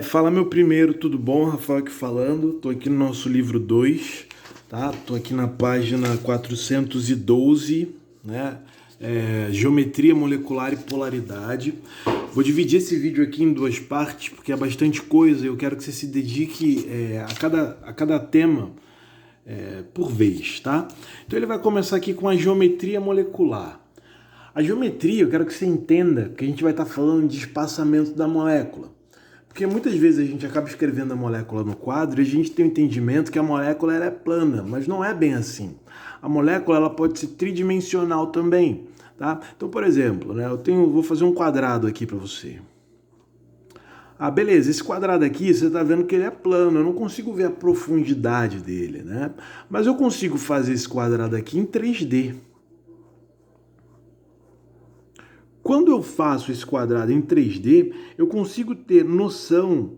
Fala meu primeiro, tudo bom? Rafael aqui falando. Tô aqui no nosso livro 2, tá? Tô aqui na página 412, né? Geometria molecular e polaridade. Vou dividir esse vídeo aqui em duas partes, porque é bastante coisa. Eu quero que você se dedique a cada tema por vez, tá? Então ele vai começar aqui com a geometria molecular. A geometria, eu quero que você entenda que a gente vai estar falando de espaçamento da molécula. Porque muitas vezes a gente acaba escrevendo a molécula no quadro e a gente tem o entendimento que a molécula ela é plana, mas não é bem assim. A molécula ela pode ser tridimensional também, tá? Então, por exemplo, né, vou fazer um quadrado aqui para você. Ah, beleza, esse quadrado aqui, você está vendo que ele é plano, eu não consigo ver a profundidade dele, né? Mas eu consigo fazer esse quadrado aqui em 3D. Quando eu faço esse quadrado em 3D, eu consigo ter noção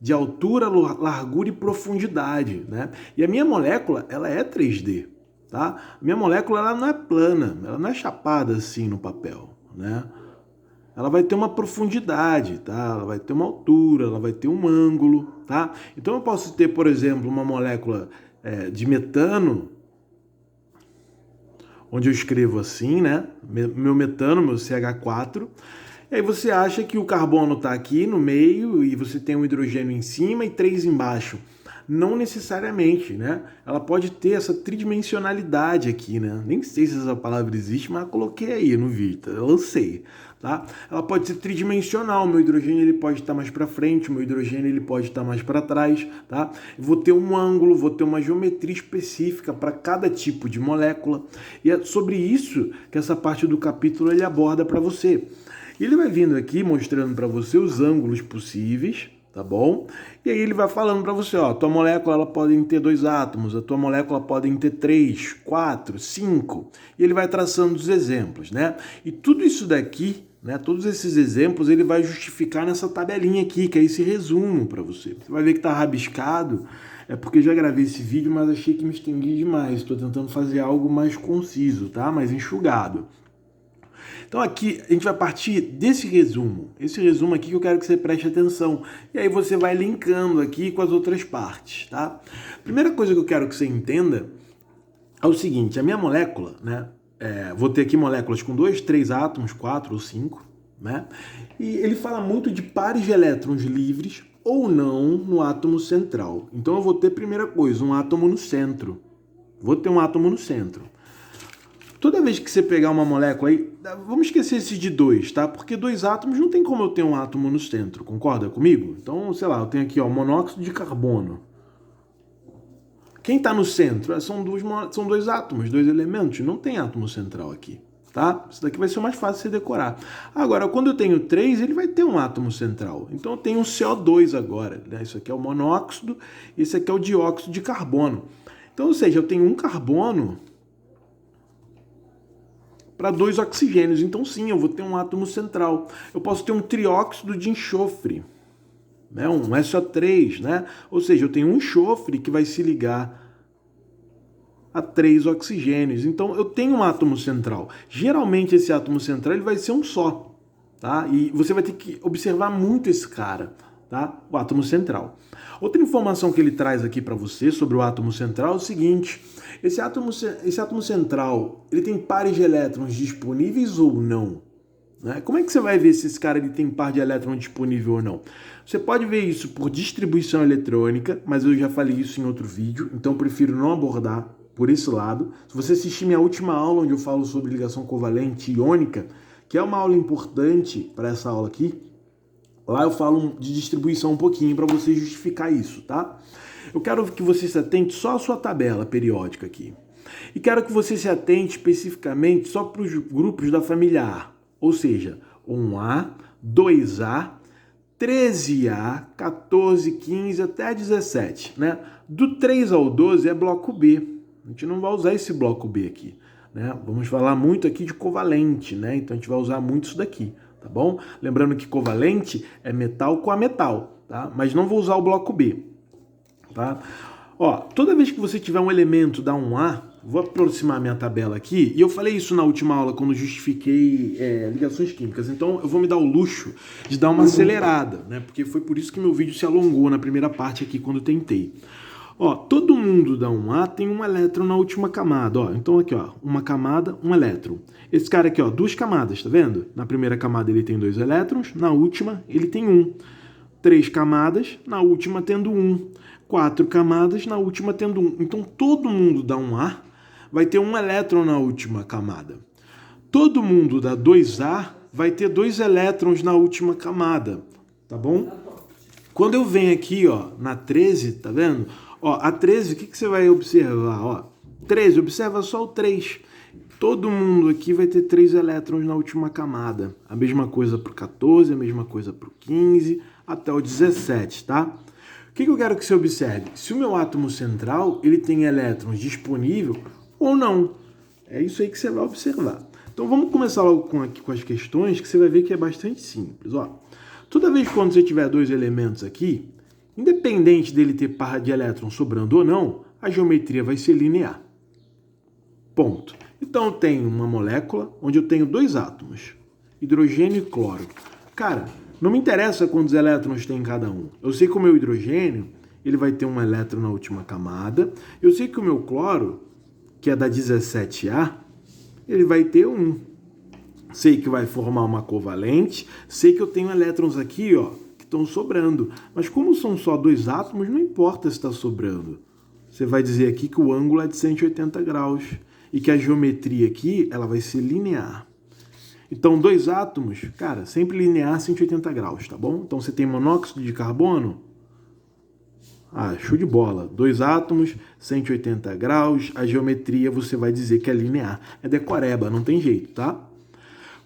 de altura, largura e profundidade, né? E a minha molécula, ela é 3D, tá? A minha molécula, ela não é plana, ela não é chapada assim no papel, né? Ela vai ter uma profundidade, tá? Ela vai ter uma altura, ela vai ter um ângulo, tá? Então eu posso ter, por exemplo, uma molécula de metano, onde eu escrevo assim, né? Meu metano, meu CH4. E aí você acha que o carbono está aqui no meio e você tem um hidrogênio em cima e 3 embaixo. Não necessariamente, né? Ela pode ter essa tridimensionalidade aqui, né? Nem sei se essa palavra existe, mas eu coloquei aí no vídeo, eu lancei, tá? Ela pode ser tridimensional, meu hidrogênio ele pode estar mais para frente, meu hidrogênio ele pode estar mais para trás, tá? Eu vou ter um ângulo, vou ter uma geometria específica para cada tipo de molécula. E é sobre isso que essa parte do capítulo ele aborda para você. E ele vai vindo aqui mostrando para você os ângulos possíveis, tá bom? E aí ele vai falando para você, ó, a tua molécula ela pode ter 2 átomos, a tua molécula pode ter 3, 4, 5. E ele vai traçando os exemplos, né? E tudo isso daqui, né, todos esses exemplos, ele vai justificar nessa tabelinha aqui, que é esse resumo para você. Você vai ver que tá rabiscado, é porque eu já gravei esse vídeo, mas achei que me estendi demais. Estou tentando fazer algo mais conciso, tá? Mais enxugado. Então aqui a gente vai partir desse resumo. Esse resumo aqui que eu quero que você preste atenção. E aí você vai linkando aqui com as outras partes, tá? Primeira coisa que eu quero que você entenda é o seguinte, a minha molécula, né? Vou ter aqui moléculas com 2, 3 átomos, 4 ou 5, né? E ele fala muito de pares de elétrons livres ou não no átomo central. Então eu vou ter, primeira coisa, um átomo no centro. Vou ter um átomo no centro. Toda vez que você pegar uma molécula aí, vamos esquecer esse de 2, tá? Porque 2 átomos não tem como eu ter um átomo no centro, concorda comigo? Então, sei lá, eu tenho aqui, ó, monóxido de carbono. Quem está no centro? São 2 átomos, 2 elementos, não tem átomo central aqui, tá? Isso daqui vai ser mais fácil de você decorar. Agora, quando eu tenho 3, ele vai ter um átomo central. Então eu tenho um CO2 agora, né? Isso aqui é o monóxido, esse aqui é o dióxido de carbono. Então, ou seja, eu tenho um carbono para 2 oxigênios. Então sim, eu vou ter um átomo central. Eu posso ter um trióxido de enxofre, né? Um SO3, né? Ou seja, eu tenho um enxofre que vai se ligar a 3 oxigênios. Então eu tenho um átomo central. Geralmente esse átomo central ele vai ser um só, tá? E você vai ter que observar muito esse cara, tá? O átomo central. Outra informação que ele traz aqui para você sobre o átomo central é o seguinte: esse átomo central ele tem pares de elétrons disponíveis ou não? Né? Como é que você vai ver se esse cara ele tem par de elétron disponível ou não? Você pode ver isso por distribuição eletrônica, mas eu já falei isso em outro vídeo, então eu prefiro não abordar por esse lado. Se você assistir minha última aula, onde eu falo sobre ligação covalente iônica, que é uma aula importante para essa aula aqui, lá eu falo de distribuição um pouquinho para você justificar isso, tá? Eu quero que você se atente só à sua tabela periódica aqui. E quero que você se atente especificamente só para os grupos da família A. Ou seja, 1A, 2A, 13A, 14, 15 até 17, né? Do 3 ao 12 é bloco B. A gente não vai usar esse bloco B aqui, né? Vamos falar muito aqui de covalente, né? Então a gente vai usar muito isso daqui, tá bom? Lembrando que covalente é metal com a metal, tá? Mas não vou usar o bloco B, tá? Ó, toda vez que você tiver um elemento da 1A, vou aproximar minha tabela aqui, e eu falei isso na última aula quando justifiquei ligações químicas, então eu vou me dar o luxo de dar uma acelerada, né? Porque foi por isso que meu vídeo se alongou na primeira parte aqui quando eu tentei. Ó, todo mundo da 1A tem um elétron na última camada, ó. Então aqui, ó, uma camada, um elétron. Esse cara aqui, ó, duas camadas, tá vendo? Na primeira camada ele tem 2 elétrons, na última ele tem 1. 3 camadas, na última tendo 1. 4 camadas, na última tendo 1. Então todo mundo da 1A vai ter um elétron na última camada. Todo mundo da 2A vai ter 2 elétrons na última camada, tá bom? Quando eu venho aqui, ó, na 13, tá vendo? Ó, a 13, o que você vai observar? Ó, 13, observa só o 3. Todo mundo aqui vai ter 3 elétrons na última camada. A mesma coisa para o 14, a mesma coisa para o 15, até o 17, tá? O que eu quero que você observe? Se o meu átomo central, ele tem elétrons disponíveis ou não. É isso aí que você vai observar. Então vamos começar logo com as questões, que você vai ver que é bastante simples. Ó, toda vez que quando você tiver 2 elementos aqui, independente dele ter par de elétrons sobrando ou não, a geometria vai ser linear. Ponto. Então eu tenho uma molécula onde eu tenho 2 átomos, hidrogênio e cloro. Cara, não me interessa quantos elétrons tem em cada um. Eu sei que o meu hidrogênio, ele vai ter um elétron na última camada. Eu sei que o meu cloro, que é da 17A, ele vai ter 1. Sei que vai formar uma covalente. Sei que eu tenho elétrons aqui, ó, que estão sobrando. Mas como são só 2 átomos, não importa se está sobrando. Você vai dizer aqui que o ângulo é de 180 graus. E que a geometria aqui, ela vai ser linear. Então, 2 átomos, cara, sempre linear 180 graus, tá bom? Então, você tem monóxido de carbono. Ah, show de bola. 2 átomos, 180 graus. A geometria, você vai dizer que é linear. É decoreba, não tem jeito, tá?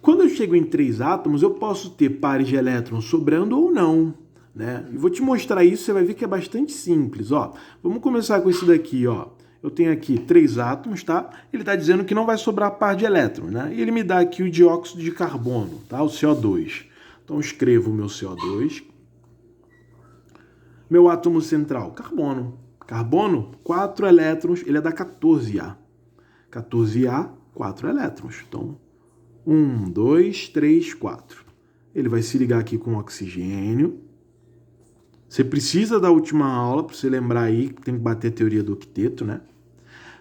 Quando eu chego em 3 átomos, eu posso ter pares de elétrons sobrando ou não, né? E vou te mostrar isso, você vai ver que é bastante simples, ó. Vamos começar com esse daqui, ó. Eu tenho aqui 3 átomos, tá? Ele está dizendo que não vai sobrar par de elétrons, né? E ele me dá aqui o dióxido de carbono, tá? O CO2. Então, eu escrevo o meu CO2. Meu átomo central, carbono. Carbono, 4 elétrons, ele é da 14A. 14A, 4 elétrons. Então, 1, 2, 3, 4. Ele vai se ligar aqui com oxigênio. Você precisa da última aula para você lembrar aí que tem que bater a teoria do octeto, né?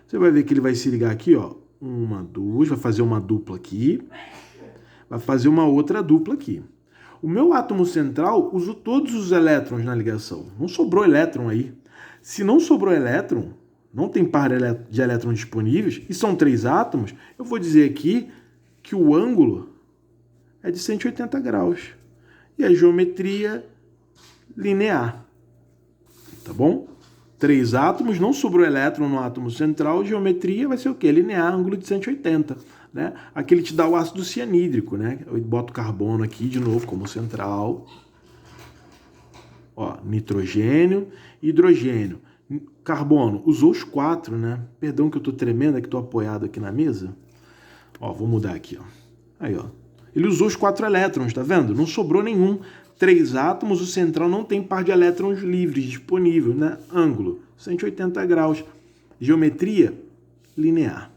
Você vai ver que ele vai se ligar aqui, ó. 1, 2, vai fazer uma dupla aqui. Vai fazer uma outra dupla aqui. O meu átomo central usou todos os elétrons na ligação. Não sobrou elétron aí. Se não sobrou elétron, não tem par de elétrons disponíveis, e são 3 átomos, eu vou dizer aqui que o ângulo é de 180 graus. E a geometria linear. Tá bom? 3 átomos, não sobrou elétron no átomo central, geometria vai ser o quê? Linear, ângulo de 180. Né? Aqui ele te dá o ácido cianídrico, né? Eu boto carbono aqui de novo como central. Ó, nitrogênio, hidrogênio. Carbono, usou os 4, né? Perdão que eu tô tremendo, é que tô apoiado aqui na mesa. Ó, vou mudar aqui, ó. Aí, ó. Ele usou os 4 elétrons, tá vendo? Não sobrou nenhum. 3 átomos, o central não tem par de elétrons livres disponível, né? Ângulo, 180 graus. Geometria, linear.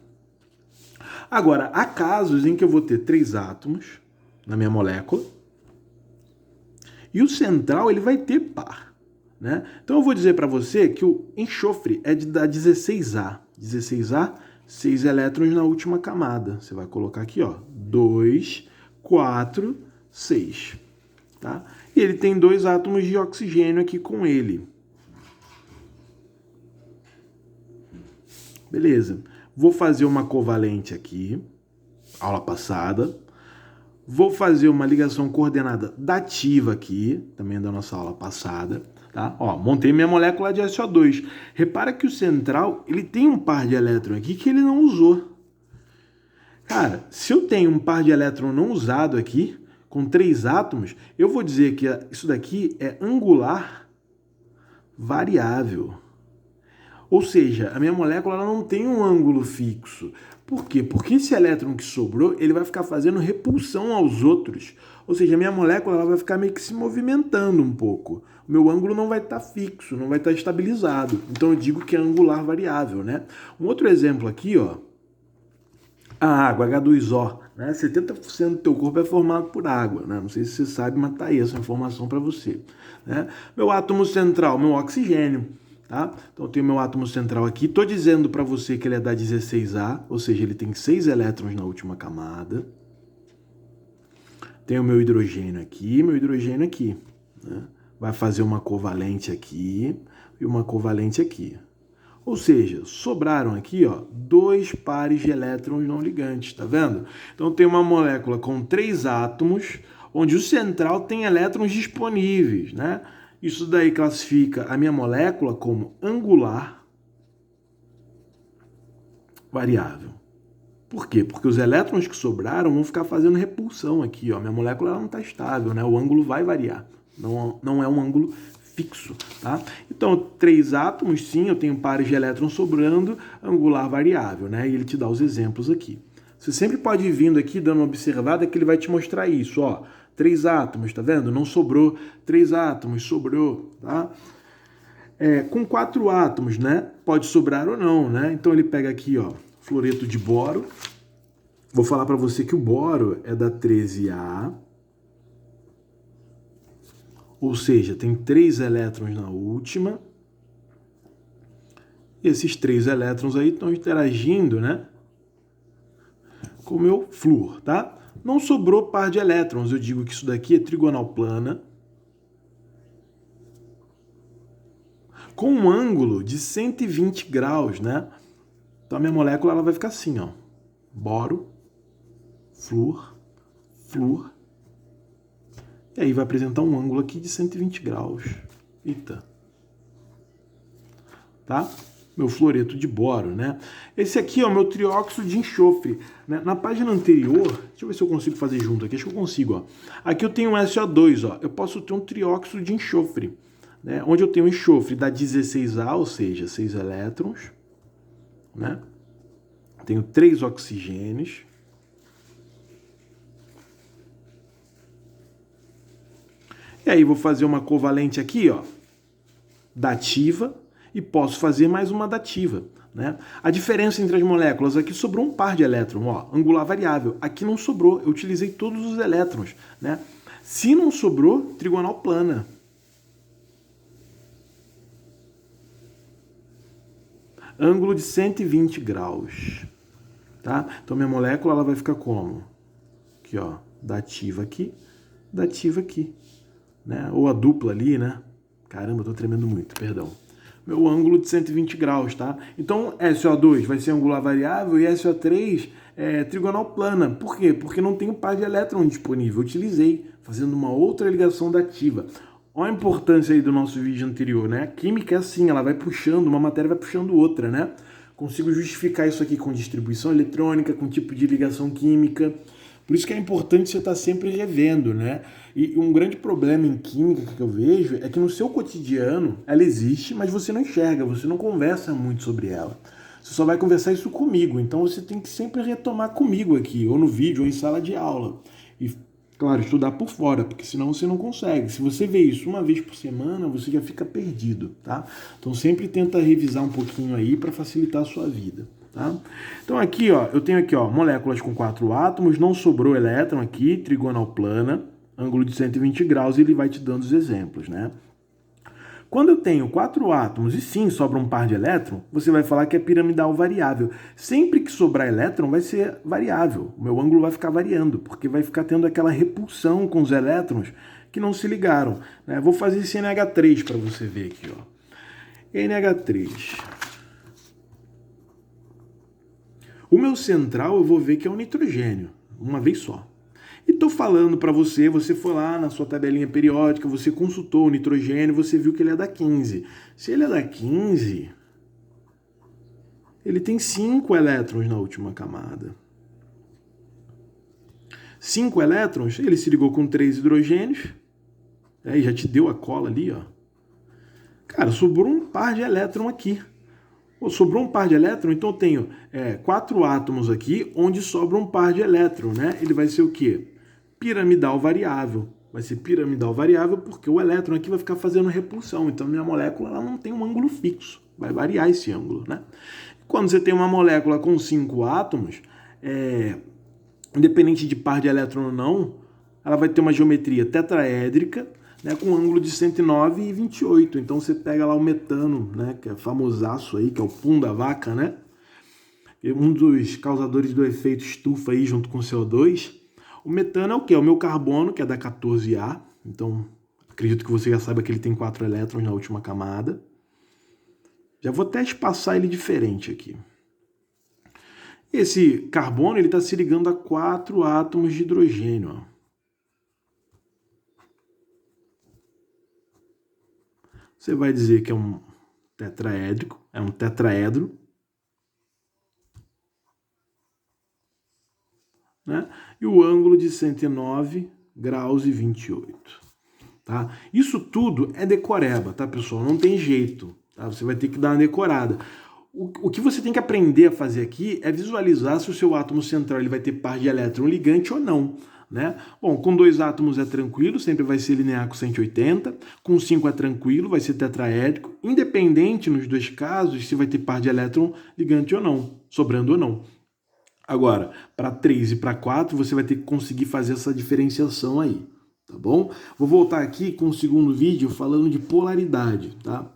Agora, há casos em que eu vou ter 3 átomos na minha molécula e o central ele vai ter par, né? Então eu vou dizer para você que o enxofre é da 16A. 16A, 6 elétrons na última camada. Você vai colocar aqui, ó, 2, 4, 6. Tá? E ele tem 2 átomos de oxigênio aqui com ele. Beleza. Vou fazer uma covalente aqui, aula passada. Vou fazer uma ligação coordenada dativa aqui, também da nossa aula passada. Tá? Ó, montei minha molécula de SO2. Repara que o central ele tem um par de elétrons aqui que ele não usou. Cara, se eu tenho um par de elétrons não usado aqui, com 3 átomos, eu vou dizer que isso daqui é angular variável. Ou seja, a minha molécula ela não tem um ângulo fixo. Por quê? Porque esse elétron que sobrou, ele vai ficar fazendo repulsão aos outros. Ou seja, a minha molécula ela vai ficar meio que se movimentando um pouco. O meu ângulo não vai estar fixo, não vai estar estabilizado. Então eu digo que é angular variável, né? Um outro exemplo aqui, ó, a água, H2O, né? 70% do teu corpo é formado por água, né? Não sei se você sabe, mas tá aí essa informação para você, né? Meu átomo central, meu oxigênio, tá? Então eu tenho meu átomo central aqui, tô dizendo para você que ele é da 16A, ou seja, ele tem 6 elétrons na última camada. Tenho meu hidrogênio aqui, né? Vai fazer uma covalente aqui e uma covalente aqui. Ou seja, sobraram aqui, ó, 2 pares de elétrons não ligantes, tá vendo? Então tem uma molécula com 3 átomos, onde o central tem elétrons disponíveis, né? Isso daí classifica a minha molécula como angular variável. Por quê? Porque os elétrons que sobraram vão ficar fazendo repulsão aqui, ó. Minha molécula ela não está estável, né? O ângulo vai variar. Não é um ângulo fixo, tá? Então, 3 átomos, sim, eu tenho pares de elétrons sobrando, angular variável, né? E ele te dá os exemplos aqui. Você sempre pode ir vindo aqui, dando uma observada, que ele vai te mostrar isso, ó. 3 átomos, tá vendo? Não sobrou. 3 átomos, sobrou, tá? Com 4 átomos, né? Pode sobrar ou não, né? Então ele pega aqui, ó, fluoreto de boro. Vou falar para você que o boro é da 13A. Ou seja, tem 3 elétrons na última. Esses 3 elétrons aí estão interagindo, né, com o meu flúor, tá? Não sobrou par de elétrons. Eu digo que isso daqui é trigonal plana, com um ângulo de 120 graus, né? Então a minha molécula ela vai ficar assim, ó. Boro, flúor, flúor. E aí vai apresentar um ângulo aqui de 120 graus. Eita. Tá? Meu fluoreto de boro, né? Esse aqui é o meu trióxido de enxofre, né? Na página anterior, deixa eu ver se eu consigo fazer junto aqui, acho que eu consigo, ó. Aqui eu tenho um SO2, ó. Eu posso ter um trióxido de enxofre, né? Onde eu tenho um enxofre da 16A, ou seja, 6 elétrons, né? Tenho 3 oxigênios. E aí vou fazer uma covalente aqui, ó, dativa, e posso fazer mais uma dativa, né? A diferença entre as moléculas, aqui sobrou um par de elétrons, ó, angular variável. Aqui não sobrou, eu utilizei todos os elétrons, né? Se não sobrou, trigonal plana. Ângulo de 120 graus, tá? Então minha molécula ela vai ficar como? Aqui, ó, dativa aqui, né? Ou a dupla ali, né? Caramba, eu tô tremendo muito, perdão. Meu ângulo de 120 graus, tá? Então, SO2 vai ser angular variável e SO3 é trigonal plana. Por quê? Porque não tem o par de elétron disponível. Eu utilizei, fazendo uma outra ligação dativa. Olha a importância aí do nosso vídeo anterior, né? A química é assim, ela vai puxando, uma matéria vai puxando outra, né? Consigo justificar isso aqui com distribuição eletrônica, com tipo de ligação química. Por isso que é importante você estar sempre revendo, né? E um grande problema em química que eu vejo é que no seu cotidiano ela existe, mas você não enxerga, você não conversa muito sobre ela. Você só vai conversar isso comigo, então você tem que sempre retomar comigo aqui, ou no vídeo, ou em sala de aula. E, claro, estudar por fora, porque senão você não consegue. Se você vê isso uma vez por semana, você já fica perdido, tá? Então sempre tenta revisar um pouquinho aí para facilitar a sua vida. Tá? Então aqui, ó, eu tenho aqui, ó, moléculas com 4 átomos, não sobrou elétron aqui, trigonal plana, ângulo de 120 graus, e ele vai te dando os exemplos, né? Quando eu tenho 4 átomos e sim sobra um par de elétron, você vai falar que é piramidal variável. Sempre que sobrar elétron vai ser variável, o meu ângulo vai ficar variando, porque vai ficar tendo aquela repulsão com os elétrons que não se ligaram, né? Vou fazer esse NH3 para você ver aqui, ó. NH3. O meu central eu vou ver que é um nitrogênio, uma vez só. E estou falando para você, você foi lá na sua tabelinha periódica, você consultou o nitrogênio, você viu que ele é da 15. Se ele é da 15, ele tem 5 elétrons na última camada. 5 elétrons, ele se ligou com 3 hidrogênios, já te deu a cola ali, ó. Cara, sobrou um par de elétrons aqui. Sobrou um par de elétrons, então eu tenho 4 átomos aqui, onde sobra um par de elétrons, né? Ele vai ser o quê? Piramidal variável. Vai ser piramidal variável porque o elétron aqui vai ficar fazendo repulsão. Então, minha molécula ela não tem um ângulo fixo. Vai variar esse ângulo, né? Quando você tem uma molécula com 5 átomos, independente de par de elétron ou não, ela vai ter uma geometria tetraédrica, né, com um ângulo de 109 e 28. Então você pega lá o metano, né, que é famosaço aí, que é o pum da vaca, né? Um dos causadores do efeito estufa aí junto com o CO2. O metano é o quê? É o meu carbono, que é da 14A. Então, acredito que você já saiba que ele tem 4 elétrons na última camada. Já vou até espaçar ele diferente aqui. Esse carbono ele está se ligando a 4 átomos de hidrogênio. Ó. Você vai dizer que é um tetraédrico, é um tetraedro. Né? E o ângulo de 109 graus e 28. Tá? Isso tudo é decoreba, tá, pessoal? Não tem jeito. Tá? Você vai ter que dar uma decorada. O que você tem que aprender a fazer aqui é visualizar se o seu átomo central ele vai ter par de elétron ligante ou não. Né? Bom, com 2 átomos é tranquilo, sempre vai ser linear com 180. Com 5 é tranquilo, vai ser tetraédrico. Independente nos dois casos se vai ter par de elétron ligante ou não, sobrando ou não. Agora, para 3 e para 4, você vai ter que conseguir fazer essa diferenciação aí, tá bom? Vou voltar aqui com o segundo vídeo falando de polaridade, tá?